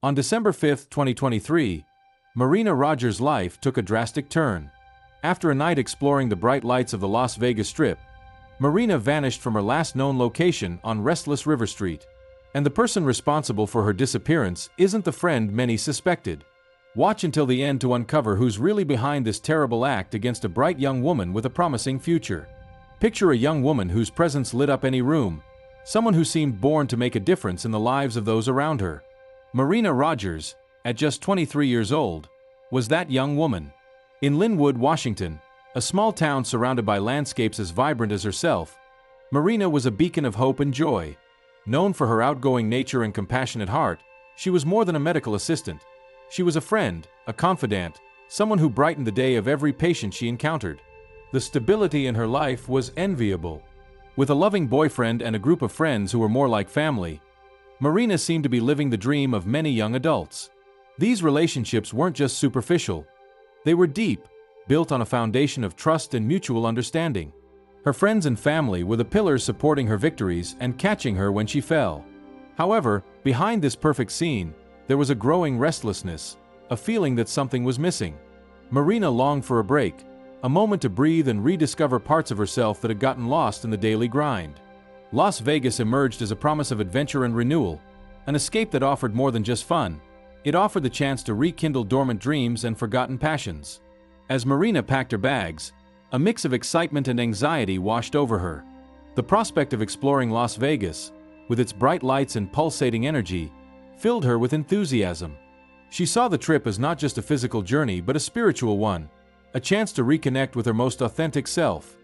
On December 5, 2023, Marina Rogers' life took a drastic turn. After a night exploring the bright lights of the Las Vegas Strip, Marina vanished from her last known location on Restless River Street. And the person responsible for her disappearance isn't the friend many suspected. Watch until the end to uncover who's really behind this terrible act against a bright young woman with a promising future. Picture a young woman whose presence lit up any room, someone who seemed born to make a difference in the lives of those around her. Marina Rogers, at just 23 years old, was that young woman. In Lynwood, Washington, a small town surrounded by landscapes as vibrant as herself, Marina was a beacon of hope and joy. Known for her outgoing nature and compassionate heart, she was more than a medical assistant. She was a friend, a confidant, someone who brightened the day of every patient she encountered. The stability in her life was enviable. With a loving boyfriend and a group of friends who were more like family, Marina seemed to be living the dream of many young adults. These relationships weren't just superficial. They were deep, built on a foundation of trust and mutual understanding. Her friends and family were the pillars supporting her victories and catching her when she fell. However, behind this perfect scene, there was a growing restlessness, a feeling that something was missing. Marina longed for a break, a moment to breathe and rediscover parts of herself that had gotten lost in the daily grind. Las Vegas emerged as a promise of adventure and renewal, an escape that offered more than just fun. It offered the chance to rekindle dormant dreams and forgotten passions. As Marina packed her bags, a mix of excitement and anxiety washed over her. The prospect of exploring Las Vegas, with its bright lights and pulsating energy, filled her with enthusiasm. She saw the trip as not just a physical journey but a spiritual one, a chance to reconnect with her most authentic self.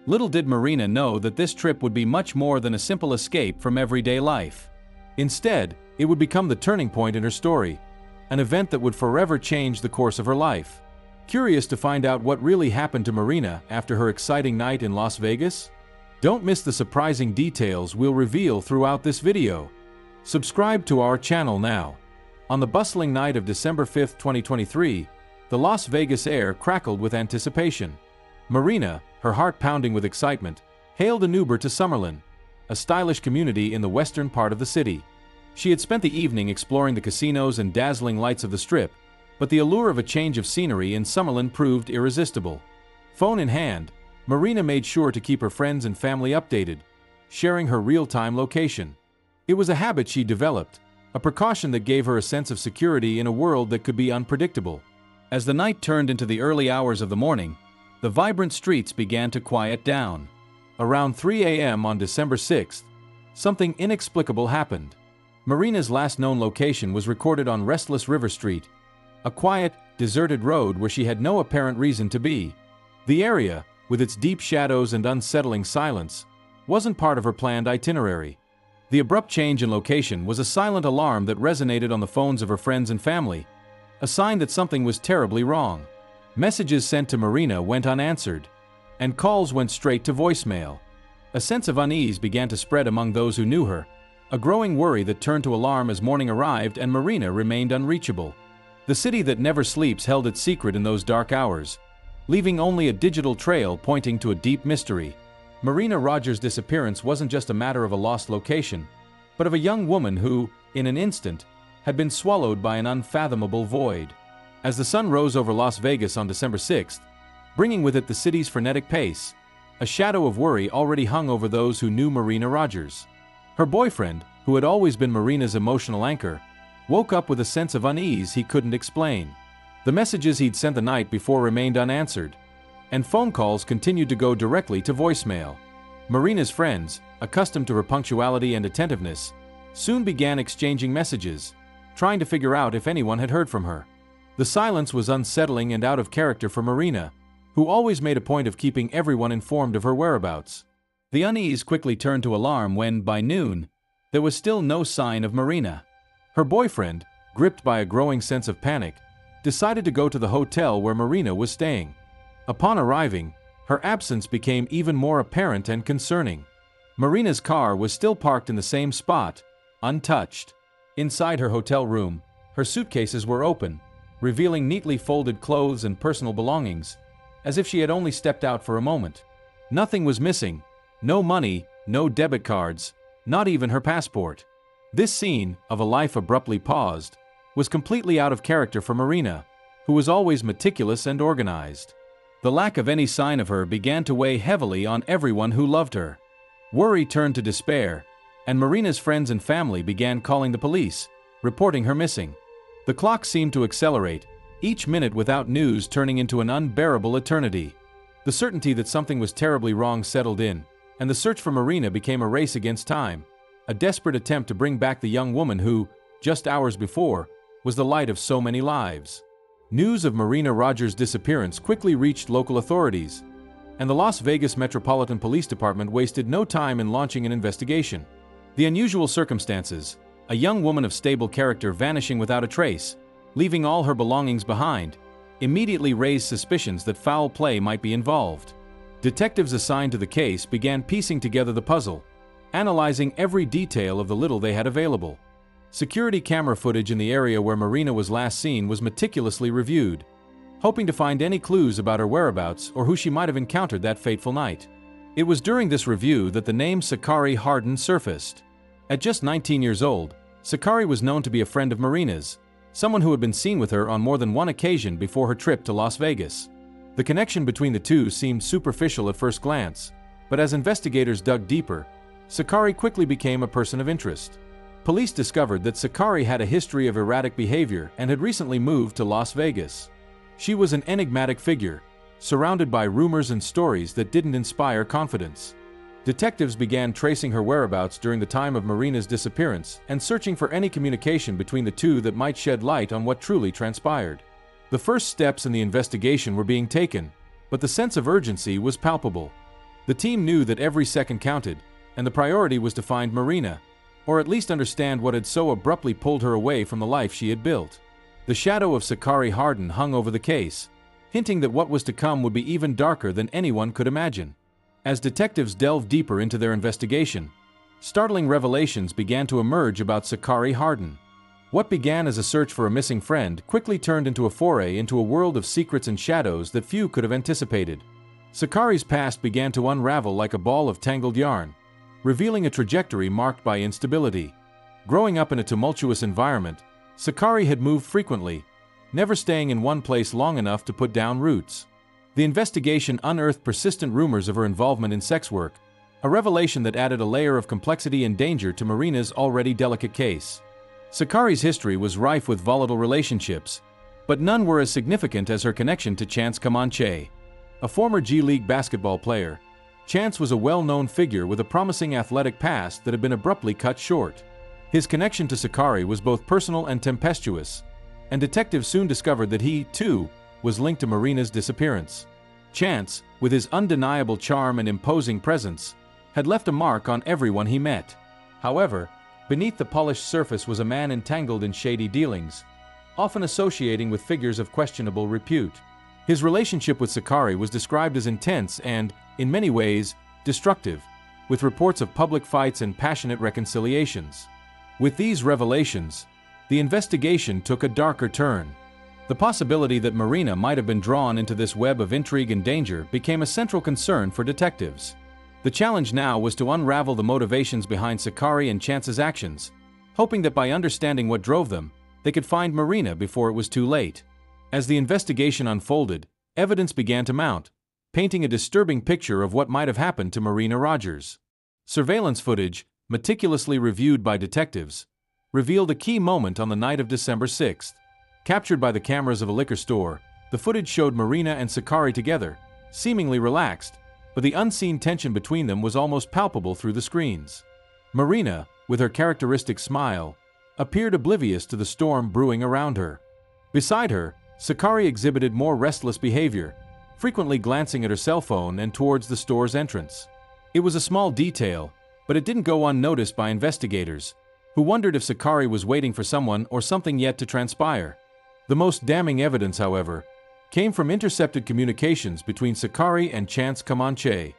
Little did Marina know that this trip would be much more than a simple escape from everyday life. Instead, it would become the turning point in her story, an event that would forever change the course of her life. Curious to find out what really happened to Marina after her exciting night in Las Vegas? Don't miss the surprising details we'll reveal throughout this video. Subscribe to our channel now. On the bustling night of December 5, 2023, the Las Vegas air crackled with anticipation. Marina, her heart pounding with excitement, hailed an Uber to Summerlin, a stylish community in the western part of the city. She had spent the evening exploring the casinos and dazzling lights of the Strip, but the allure of a change of scenery in Summerlin proved irresistible. Phone in hand, Marina made sure to keep her friends and family updated, sharing her real-time location. It was a habit she developed, a precaution that gave her a sense of security in a world that could be unpredictable. As the night turned into the early hours of the morning, the vibrant streets began to quiet down. Around 3 a.m. on December 6th, something inexplicable happened. Marina's last known location was recorded on Restless River Street, a quiet, deserted road where she had no apparent reason to be. The area, with its deep shadows and unsettling silence, wasn't part of her planned itinerary. The abrupt change in location was a silent alarm that resonated on the phones of her friends and family, a sign that something was terribly wrong. Messages sent to Marina went unanswered, and calls went straight to voicemail. A sense of unease began to spread among those who knew her, a growing worry that turned to alarm as morning arrived and Marina remained unreachable. The city that never sleeps held its secret in those dark hours, leaving only a digital trail pointing to a deep mystery. Marina Rogers' disappearance wasn't just a matter of a lost location, but of a young woman who, in an instant, had been swallowed by an unfathomable void. As the sun rose over Las Vegas on December 6th, bringing with it the city's frenetic pace, a shadow of worry already hung over those who knew Marina Rogers. Her boyfriend, who had always been Marina's emotional anchor, woke up with a sense of unease he couldn't explain. The messages he'd sent the night before remained unanswered, and phone calls continued to go directly to voicemail. Marina's friends, accustomed to her punctuality and attentiveness, soon began exchanging messages, trying to figure out if anyone had heard from her. The silence was unsettling and out of character for Marina, who always made a point of keeping everyone informed of her whereabouts. The unease quickly turned to alarm when, by noon, there was still no sign of Marina. Her boyfriend, gripped by a growing sense of panic, decided to go to the hotel where Marina was staying. Upon arriving, her absence became even more apparent and concerning. Marina's car was still parked in the same spot, untouched. Inside her hotel room, her suitcases were open, revealing neatly folded clothes and personal belongings, as if she had only stepped out for a moment. Nothing was missing, no money, no debit cards, not even her passport. This scene, of a life abruptly paused, was completely out of character for Marina, who was always meticulous and organized. The lack of any sign of her began to weigh heavily on everyone who loved her. Worry turned to despair, and Marina's friends and family began calling the police, reporting her missing. The clock seemed to accelerate, each minute without news turning into an unbearable eternity. The certainty that something was terribly wrong settled in, and the search for Marina became a race against time, a desperate attempt to bring back the young woman who, just hours before, was the light of so many lives. News of Marina Rogers' disappearance quickly reached local authorities, and the Las Vegas Metropolitan Police Department wasted no time in launching an investigation. The unusual circumstances, a young woman of stable character vanishing without a trace, leaving all her belongings behind, immediately raised suspicions that foul play might be involved. Detectives assigned to the case began piecing together the puzzle, analyzing every detail of the little they had available. Security camera footage in the area where Marina was last seen was meticulously reviewed, hoping to find any clues about her whereabouts or who she might have encountered that fateful night. It was during this review that the name Sakari Harden surfaced. At just 19 years old, Sakari was known to be a friend of Marina's, someone who had been seen with her on more than one occasion before her trip to Las Vegas. The connection between the two seemed superficial at first glance, but as investigators dug deeper, Sakari quickly became a person of interest. Police discovered that Sakari had a history of erratic behavior and had recently moved to Las Vegas. She was an enigmatic figure, surrounded by rumors and stories that didn't inspire confidence. Detectives began tracing her whereabouts during the time of Marina's disappearance and searching for any communication between the two that might shed light on what truly transpired. The first steps in the investigation were being taken, but the sense of urgency was palpable. The team knew that every second counted, and the priority was to find Marina, or at least understand what had so abruptly pulled her away from the life she had built. The shadow of Sakari Harden hung over the case, hinting that what was to come would be even darker than anyone could imagine. As detectives delved deeper into their investigation, startling revelations began to emerge about Sakari Harden. What began as a search for a missing friend quickly turned into a foray into a world of secrets and shadows that few could have anticipated. Sakari's past began to unravel like a ball of tangled yarn, revealing a trajectory marked by instability. Growing up in a tumultuous environment, Sakari had moved frequently, never staying in one place long enough to put down roots. The investigation unearthed persistent rumors of her involvement in sex work, a revelation that added a layer of complexity and danger to Marina's already delicate case. Sakari's history was rife with volatile relationships, but none were as significant as her connection to Chance Kamanche. A former G-League basketball player, Chance was a well-known figure with a promising athletic past that had been abruptly cut short. His connection to Sakari was both personal and tempestuous, and detectives soon discovered that he, too, was linked to Marina's disappearance. Chance, with his undeniable charm and imposing presence, had left a mark on everyone he met. However, beneath the polished surface was a man entangled in shady dealings, often associating with figures of questionable repute. His relationship with Sakari was described as intense and, in many ways, destructive, with reports of public fights and passionate reconciliations. With these revelations, the investigation took a darker turn. The possibility that Marina might have been drawn into this web of intrigue and danger became a central concern for detectives. The challenge now was to unravel the motivations behind Sakari and Chance's actions, hoping that by understanding what drove them, they could find Marina before it was too late. As the investigation unfolded, evidence began to mount, painting a disturbing picture of what might have happened to Marina Rogers. Surveillance footage, meticulously reviewed by detectives, revealed a key moment on the night of December 6th. Captured by the cameras of a liquor store, the footage showed Marina and Sakari together, seemingly relaxed, but the unseen tension between them was almost palpable through the screens. Marina, with her characteristic smile, appeared oblivious to the storm brewing around her. Beside her, Sakari exhibited more restless behavior, frequently glancing at her cell phone and towards the store's entrance. It was a small detail, but it didn't go unnoticed by investigators, who wondered if Sakari was waiting for someone or something yet to transpire. The most damning evidence, however, came from intercepted communications between Sakari and Chance Kamanche.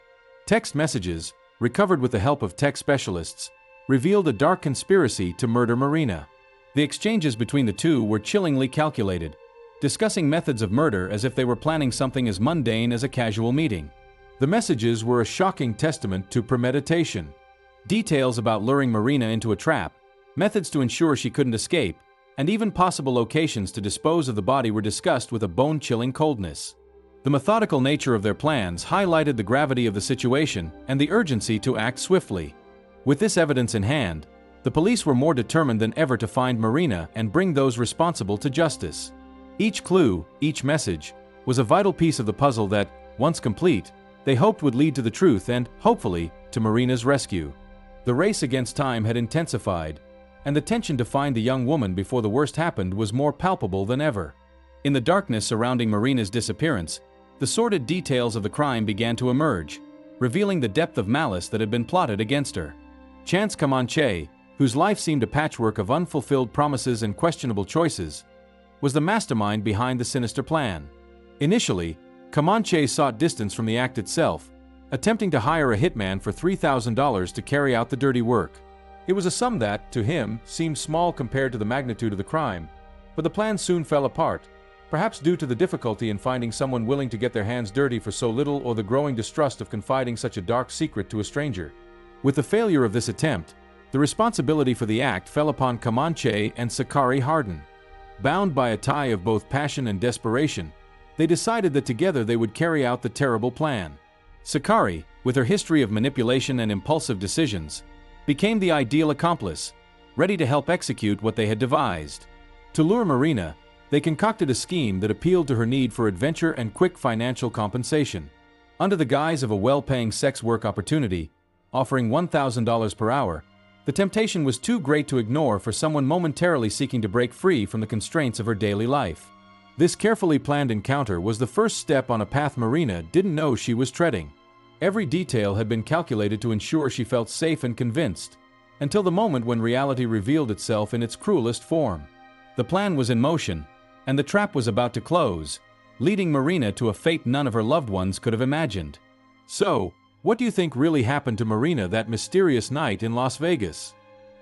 Text messages, recovered with the help of tech specialists, revealed a dark conspiracy to murder Marina. The exchanges between the two were chillingly calculated, discussing methods of murder as if they were planning something as mundane as a casual meeting. The messages were a shocking testament to premeditation. Details about luring Marina into a trap, methods to ensure she couldn't escape, and even possible locations to dispose of the body were discussed with a bone-chilling coldness. The methodical nature of their plans highlighted the gravity of the situation and the urgency to act swiftly. With this evidence in hand, the police were more determined than ever to find Marina and bring those responsible to justice. Each clue, each message, was a vital piece of the puzzle that, once complete, they hoped would lead to the truth and, hopefully, to Marina's rescue. The race against time had intensified, and the tension to find the young woman before the worst happened was more palpable than ever. In the darkness surrounding Marina's disappearance, the sordid details of the crime began to emerge, revealing the depth of malice that had been plotted against her. Chance Kamanche, whose life seemed a patchwork of unfulfilled promises and questionable choices, was the mastermind behind the sinister plan. Initially, Kamanche sought distance from the act itself, attempting to hire a hitman for $3,000 to carry out the dirty work. It was a sum that, to him, seemed small compared to the magnitude of the crime, but the plan soon fell apart, perhaps due to the difficulty in finding someone willing to get their hands dirty for so little or the growing distrust of confiding such a dark secret to a stranger. With the failure of this attempt, the responsibility for the act fell upon Kamanche and Sakari Harden. Bound by a tie of both passion and desperation, they decided that together they would carry out the terrible plan. Sakari, with her history of manipulation and impulsive decisions, became the ideal accomplice, ready to help execute what they had devised. To lure Marina, they concocted a scheme that appealed to her need for adventure and quick financial compensation. Under the guise of a well-paying sex work opportunity, offering $1,000 per hour, the temptation was too great to ignore for someone momentarily seeking to break free from the constraints of her daily life. This carefully planned encounter was the first step on a path Marina didn't know she was treading. Every detail had been calculated to ensure she felt safe and convinced, until the moment when reality revealed itself in its cruelest form. The plan was in motion, and the trap was about to close, leading Marina to a fate none of her loved ones could have imagined. So, what do you think really happened to Marina that mysterious night in Las Vegas?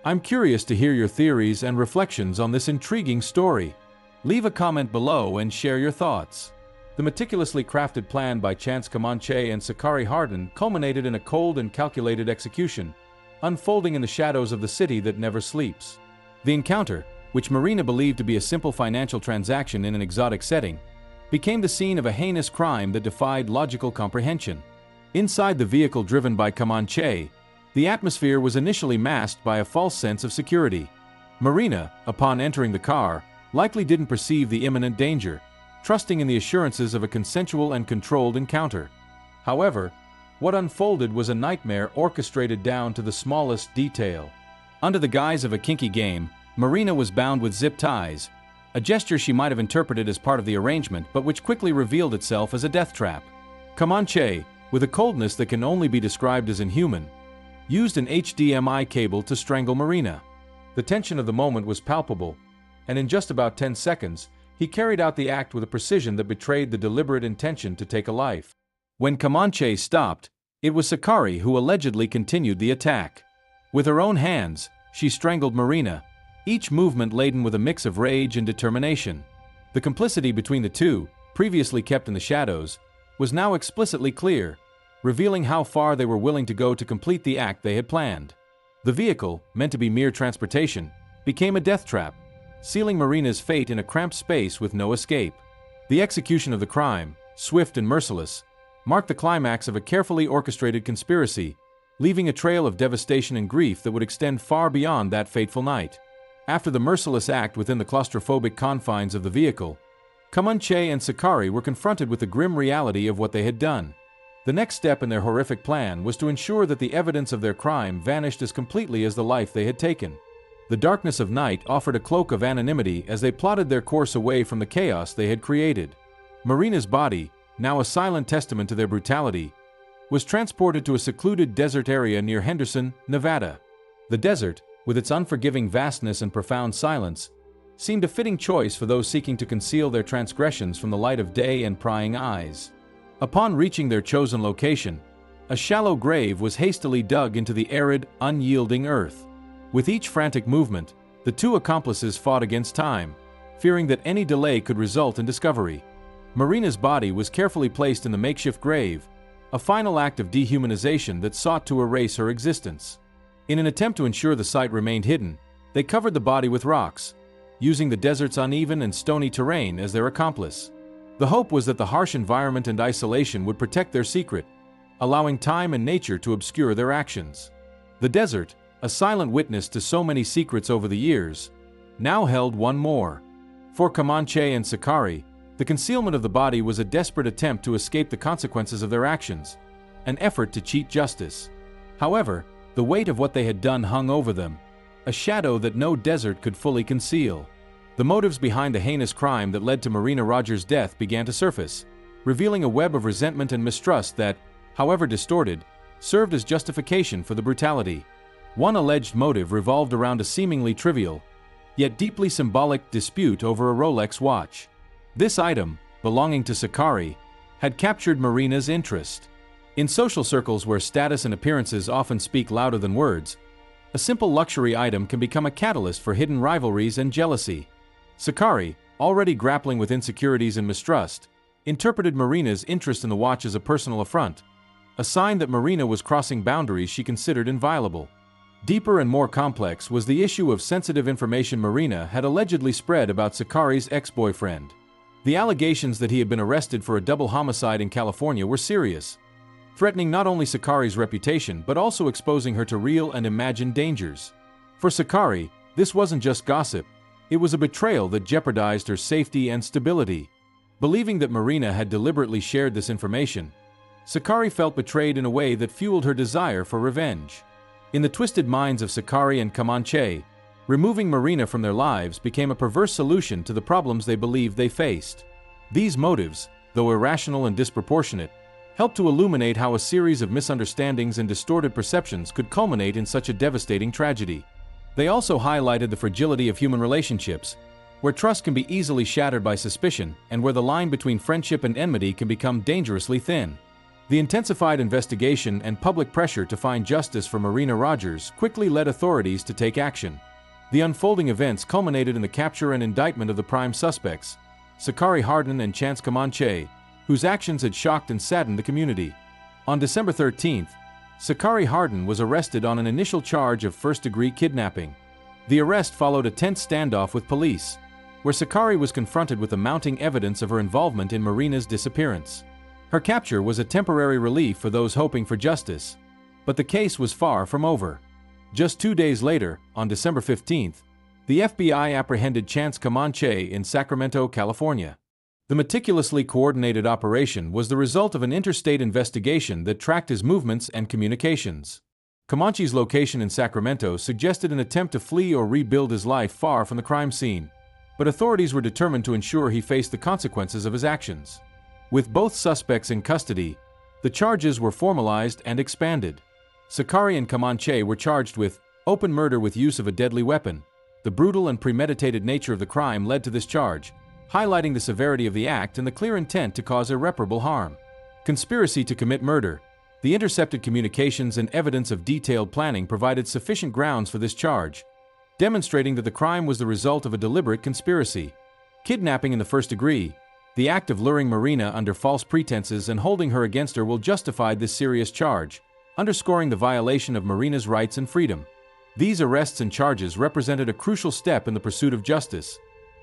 I'm curious to hear your theories and reflections on this intriguing story. Leave a comment below and share your thoughts. The meticulously crafted plan by Chance Kamanche and Sakari Harden culminated in a cold and calculated execution, unfolding in the shadows of the city that never sleeps. The encounter, which Marina believed to be a simple financial transaction in an exotic setting, became the scene of a heinous crime that defied logical comprehension. Inside the vehicle driven by Kamanche, the atmosphere was initially masked by a false sense of security. Marina, upon entering the car, likely didn't perceive the imminent danger, trusting in the assurances of a consensual and controlled encounter. However, what unfolded was a nightmare orchestrated down to the smallest detail. Under the guise of a kinky game, Marina was bound with zip ties, a gesture she might have interpreted as part of the arrangement but which quickly revealed itself as a death trap. Kamanche, with a coldness that can only be described as inhuman, used an HDMI cable to strangle Marina. The tension of the moment was palpable, and in just about 10 seconds, he carried out the act with a precision that betrayed the deliberate intention to take a life. When Kamanche stopped, it was Sakari who allegedly continued the attack. With her own hands, she strangled Marina, each movement laden with a mix of rage and determination. The complicity between the two, previously kept in the shadows, was now explicitly clear, revealing how far they were willing to go to complete the act they had planned. The vehicle, meant to be mere transportation, became a death trap, sealing Marina's fate in a cramped space with no escape. The execution of the crime, swift and merciless, marked the climax of a carefully orchestrated conspiracy, leaving a trail of devastation and grief that would extend far beyond that fateful night. After the merciless act within the claustrophobic confines of the vehicle, Kamanche and Sakari were confronted with the grim reality of what they had done. The next step in their horrific plan was to ensure that the evidence of their crime vanished as completely as the life they had taken. The darkness of night offered a cloak of anonymity as they plotted their course away from the chaos they had created. Marina's body, now a silent testament to their brutality, was transported to a secluded desert area near Henderson, Nevada. The desert, with its unforgiving vastness and profound silence, seemed a fitting choice for those seeking to conceal their transgressions from the light of day and prying eyes. Upon reaching their chosen location, a shallow grave was hastily dug into the arid, unyielding earth. With each frantic movement, the two accomplices fought against time, fearing that any delay could result in discovery. Marina's body was carefully placed in the makeshift grave, a final act of dehumanization that sought to erase her existence. In an attempt to ensure the site remained hidden, they covered the body with rocks, using the desert's uneven and stony terrain as their accomplice. The hope was that the harsh environment and isolation would protect their secret, allowing time and nature to obscure their actions. The desert, a silent witness to so many secrets over the years, now held one more. For Kamanche and Sakari, the concealment of the body was a desperate attempt to escape the consequences of their actions, an effort to cheat justice. However, the weight of what they had done hung over them, a shadow that no desert could fully conceal. The motives behind the heinous crime that led to Marina Rogers' death began to surface, revealing a web of resentment and mistrust that, however distorted, served as justification for the brutality. One alleged motive revolved around a seemingly trivial, yet deeply symbolic dispute over a Rolex watch. This item, belonging to Sakari, had captured Marina's interest. In social circles where status and appearances often speak louder than words, a simple luxury item can become a catalyst for hidden rivalries and jealousy. Sakari, already grappling with insecurities and mistrust, interpreted Marina's interest in the watch as a personal affront, a sign that Marina was crossing boundaries she considered inviolable. Deeper and more complex was the issue of sensitive information Marina had allegedly spread about Sakari's ex-boyfriend. The allegations that he had been arrested for a double homicide in California were serious, threatening not only Sakari's reputation but also exposing her to real and imagined dangers. For Sakari, this wasn't just gossip, it was a betrayal that jeopardized her safety and stability. Believing that Marina had deliberately shared this information, Sakari felt betrayed in a way that fueled her desire for revenge. In the twisted minds of Sakari and Kamanche, removing Marina from their lives became a perverse solution to the problems they believed they faced. These motives, though irrational and disproportionate, helped to illuminate how a series of misunderstandings and distorted perceptions could culminate in such a devastating tragedy. They also highlighted the fragility of human relationships, where trust can be easily shattered by suspicion and where the line between friendship and enmity can become dangerously thin. The intensified investigation and public pressure to find justice for Marina Rogers quickly led authorities to take action. The unfolding events culminated in the capture and indictment of the prime suspects, Sakari Harden and Chance Kamanche, whose actions had shocked and saddened the community. On December 13th, Sakari Harden was arrested on an initial charge of first-degree kidnapping. The arrest followed a tense standoff with police, where Sakari was confronted with the mounting evidence of her involvement in Marina's disappearance. Her capture was a temporary relief for those hoping for justice, but the case was far from over. Just 2 days later, on December 15th, the FBI apprehended Chance Kamanche in Sacramento, California. The meticulously coordinated operation was the result of an interstate investigation that tracked his movements and communications. Kamanche's location in Sacramento suggested an attempt to flee or rebuild his life far from the crime scene, but authorities were determined to ensure he faced the consequences of his actions. With both suspects in custody, the charges were formalized and expanded. Sakari and Kamanche were charged with open murder with use of a deadly weapon. The brutal and premeditated nature of the crime led to this charge, highlighting the severity of the act and the clear intent to cause irreparable harm. Conspiracy to commit murder. The intercepted communications and evidence of detailed planning provided sufficient grounds for this charge, demonstrating that the crime was the result of a deliberate conspiracy. Kidnapping in the first degree. The act of luring Marina under false pretenses and holding her against her will justify this serious charge, underscoring the violation of Marina's rights and freedom. These arrests and charges represented a crucial step in the pursuit of justice,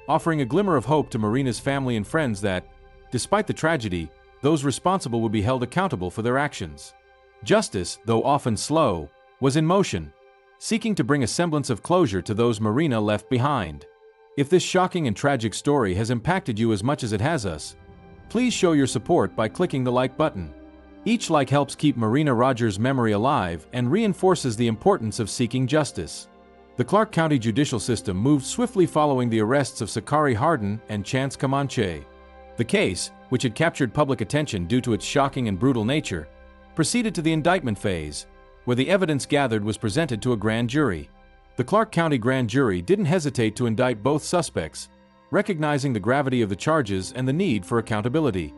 offering a glimmer of hope to Marina's family and friends that, despite the tragedy, those responsible would be held accountable for their actions. Justice, though often slow, was in motion, seeking to bring a semblance of closure to those Marina left behind. If this shocking and tragic story has impacted you as much as it has us, please show your support by clicking the like button. Each like helps keep Marina Rogers' memory alive and reinforces the importance of seeking justice. The Clark County judicial system moved swiftly following the arrests of Sakari Harden and Chance Kamanche. The case, which had captured public attention due to its shocking and brutal nature, proceeded to the indictment phase, where the evidence gathered was presented to a grand jury. The Clark County grand jury didn't hesitate to indict both suspects, recognizing the gravity of the charges and the need for accountability.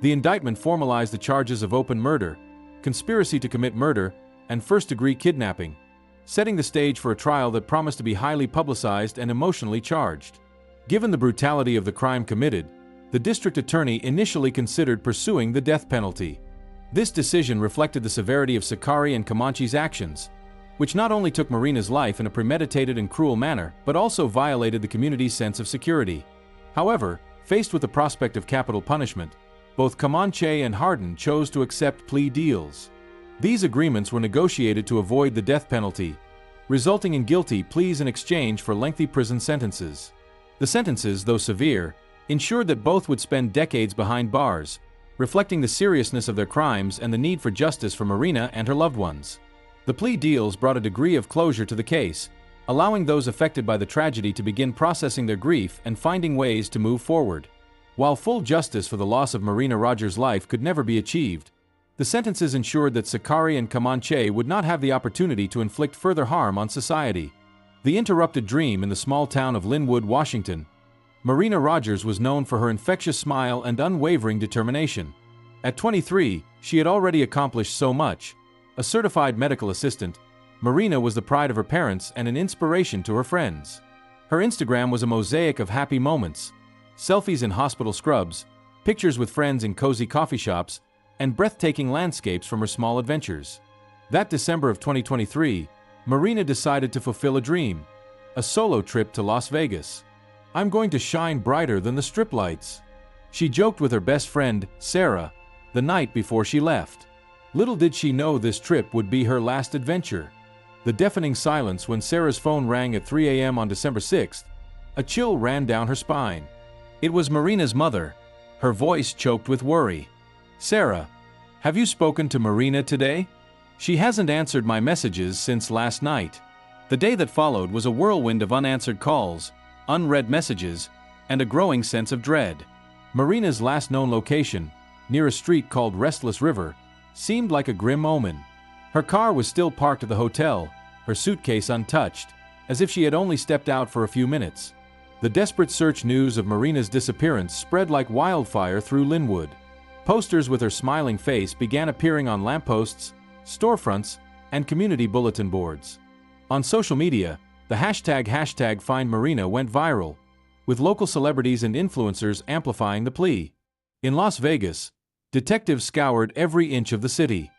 The indictment formalized the charges of open murder, conspiracy to commit murder, and first-degree kidnapping, setting the stage for a trial that promised to be highly publicized and emotionally charged. Given the brutality of the crime committed, the district attorney initially considered pursuing the death penalty. This decision reflected the severity of Sakari and Kamanche's actions, which not only took Marina's life in a premeditated and cruel manner, but also violated the community's sense of security. However, faced with the prospect of capital punishment, both Kamanche and Harden chose to accept plea deals. These agreements were negotiated to avoid the death penalty, resulting in guilty pleas in exchange for lengthy prison sentences. The sentences, though severe, ensured that both would spend decades behind bars, reflecting the seriousness of their crimes and the need for justice for Marina and her loved ones. The plea deals brought a degree of closure to the case, allowing those affected by the tragedy to begin processing their grief and finding ways to move forward. While full justice for the loss of Marina Rogers' life could never be achieved, the sentences ensured that Sakari and Kamanche would not have the opportunity to inflict further harm on society. The interrupted dream in the small town of Lynwood, Washington. Marina Rogers was known for her infectious smile and unwavering determination. At 23, she had already accomplished so much. A certified medical assistant, Marina was the pride of her parents and an inspiration to her friends. Her Instagram was a mosaic of happy moments, selfies in hospital scrubs, pictures with friends in cozy coffee shops, and breathtaking landscapes from her small adventures. That December of 2023, Marina decided to fulfill a dream, a solo trip to Las Vegas. "I'm going to shine brighter than the strip lights," she joked with her best friend, Sarah, the night before she left. Little did she know this trip would be her last adventure. The deafening silence when Sarah's phone rang at 3 a.m. on December 6th, a chill ran down her spine. It was Marina's mother, her voice choked with worry. "Sarah, have you spoken to Marina today? She hasn't answered my messages since last night." The day that followed was a whirlwind of unanswered calls, unread messages, and a growing sense of dread. Marina's last known location, near a street called Restless River, seemed like a grim omen. Her car was still parked at the hotel, her suitcase untouched, as if she had only stepped out for a few minutes. The desperate search news of Marina's disappearance spread like wildfire through Lynwood. Posters with her smiling face began appearing on lampposts, storefronts, and community bulletin boards. On social media, the hashtag #FindMarina went viral, with local celebrities and influencers amplifying the plea. In Las Vegas, detectives scoured every inch of the city.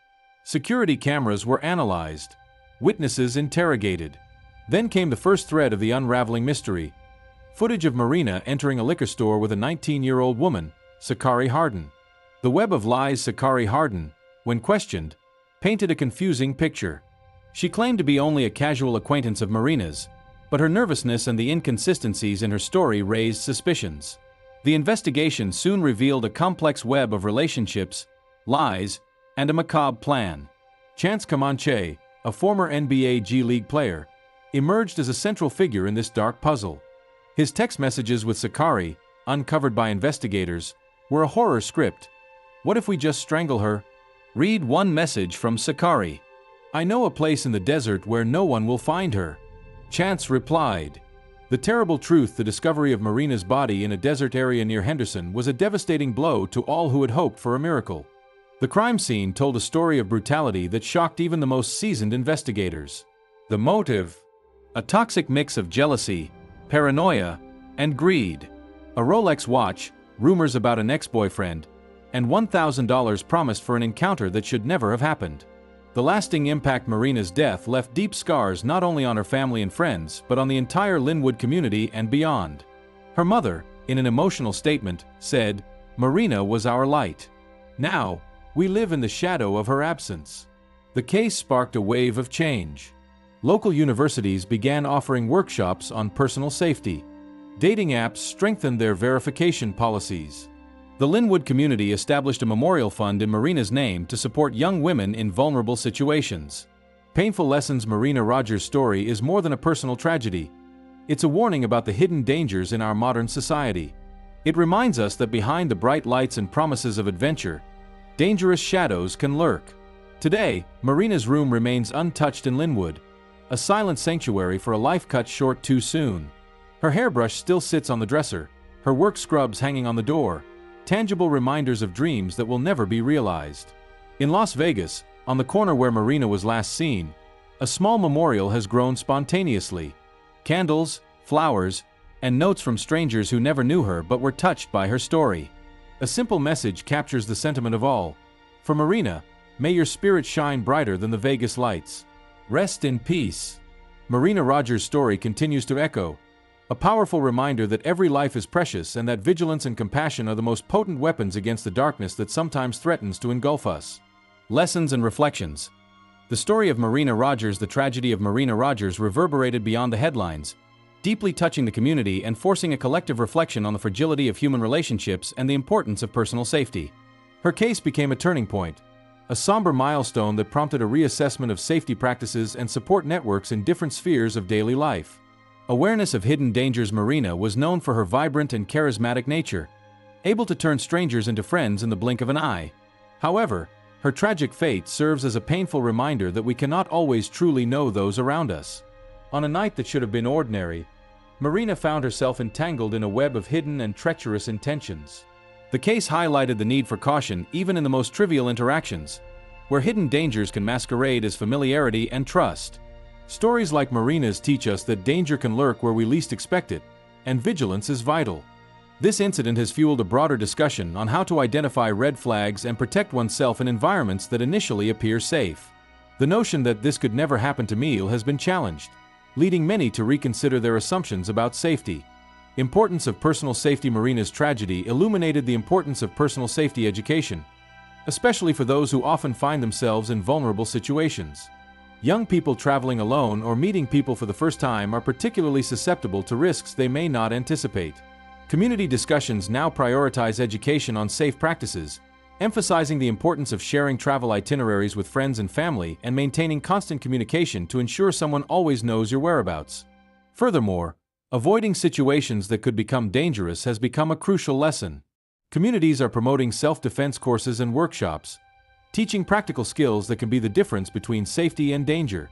Security cameras were analyzed, witnesses interrogated. Then came the first thread of the unraveling mystery: footage of Marina entering a liquor store with a 19-year-old woman, Sakari Harden. The web of lies Sakari Harden, when questioned, painted a confusing picture. She claimed to be only a casual acquaintance of Marina's, but her nervousness and the inconsistencies in her story raised suspicions. The investigation soon revealed a complex web of relationships, lies, and a macabre plan. Chance Kamanche, a former NBA G League player, emerged as a central figure in this dark puzzle. His text messages with Sakari, uncovered by investigators, were a horror script. "What if we just strangle her?" Read one message from Sakari. "I know a place in the desert where no one will find her," Chance replied. The terrible truth, the discovery of Marina's body in a desert area near Henderson, was a devastating blow to all who had hoped for a miracle. The crime scene told a story of brutality that shocked even the most seasoned investigators. The motive? A toxic mix of jealousy, paranoia, and greed. A Rolex watch, rumors about an ex-boyfriend, and $1,000 promised for an encounter that should never have happened. The lasting impact Marina's death left deep scars not only on her family and friends, but on the entire Lynwood community and beyond. Her mother, in an emotional statement, said, "Marina was our light. Now, we live in the shadow of her absence." The case sparked a wave of change. Local universities began offering workshops on personal safety. Dating apps strengthened their verification policies. The Lynwood community established a memorial fund in Marina's name to support young women in vulnerable situations. Painful Lessons. Marina Rogers' story is more than a personal tragedy. It's a warning about the hidden dangers in our modern society. It reminds us that behind the bright lights and promises of adventure, dangerous shadows can lurk. Today, Marina's room remains untouched in Lynwood, a silent sanctuary for a life cut short too soon. Her hairbrush still sits on the dresser, her work scrubs hanging on the door, tangible reminders of dreams that will never be realized. In Las Vegas, on the corner where Marina was last seen, a small memorial has grown spontaneously. Candles, flowers, and notes from strangers who never knew her but were touched by her story. A simple message captures the sentiment of all. For Marina, may your spirit shine brighter than the Vegas lights. Rest in peace. Marina Rogers' story continues to echo, a powerful reminder that every life is precious and that vigilance and compassion are the most potent weapons against the darkness that sometimes threatens to engulf us. Lessons and reflections. The story of Marina Rogers, the tragedy of Marina Rogers, reverberated beyond the headlines, deeply touching the community and forcing a collective reflection on the fragility of human relationships and the importance of personal safety. Her case became a turning point, a somber milestone that prompted a reassessment of safety practices and support networks in different spheres of daily life. Awareness of hidden dangers. Marina was known for her vibrant and charismatic nature, able to turn strangers into friends in the blink of an eye. However, her tragic fate serves as a painful reminder that we cannot always truly know those around us. On a night that should have been ordinary, Marina found herself entangled in a web of hidden and treacherous intentions. The case highlighted the need for caution even in the most trivial interactions, where hidden dangers can masquerade as familiarity and trust. Stories like Marina's teach us that danger can lurk where we least expect it, and vigilance is vital. This incident has fueled a broader discussion on how to identify red flags and protect oneself in environments that initially appear safe. The notion that this could never happen to me has been challenged, leading many to reconsider their assumptions about safety. Importance of personal safety. Marina's tragedy illuminated the importance of personal safety education, especially for those who often find themselves in vulnerable situations. Young people traveling alone or meeting people for the first time are particularly susceptible to risks they may not anticipate. Community discussions now prioritize education on safe practices, emphasizing the importance of sharing travel itineraries with friends and family and maintaining constant communication to ensure someone always knows your whereabouts. Furthermore, avoiding situations that could become dangerous has become a crucial lesson. Communities are promoting self-defense courses and workshops, teaching practical skills that can be the difference between safety and danger.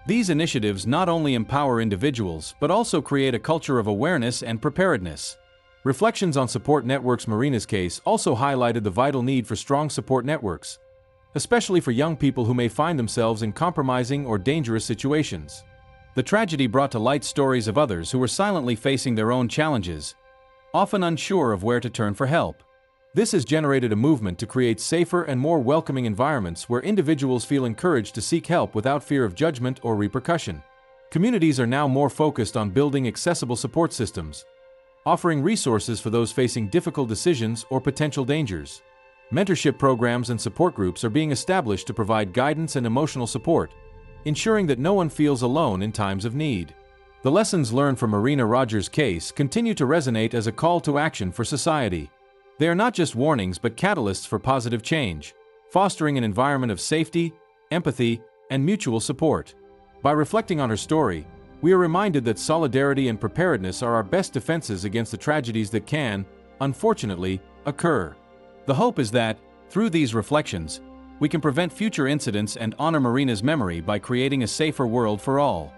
These initiatives not only empower individuals but also create a culture of awareness and preparedness. Reflections on support networks. Marina's case also highlighted the vital need for strong support networks, especially for young people who may find themselves in compromising or dangerous situations. The tragedy brought to light stories of others who were silently facing their own challenges, often unsure of where to turn for help. This has generated a movement to create safer and more welcoming environments where individuals feel encouraged to seek help without fear of judgment or repercussion. Communities are now more focused on building accessible support systems, offering resources for those facing difficult decisions or potential dangers. Mentorship programs and support groups are being established to provide guidance and emotional support, ensuring that no one feels alone in times of need. The lessons learned from Marina Rogers' case continue to resonate as a call to action for society. They are not just warnings but catalysts for positive change, fostering an environment of safety, empathy, and mutual support. By reflecting on her story, we are reminded that solidarity and preparedness are our best defenses against the tragedies that can, unfortunately, occur. The hope is that, through these reflections, we can prevent future incidents and honor Marina's memory by creating a safer world for all.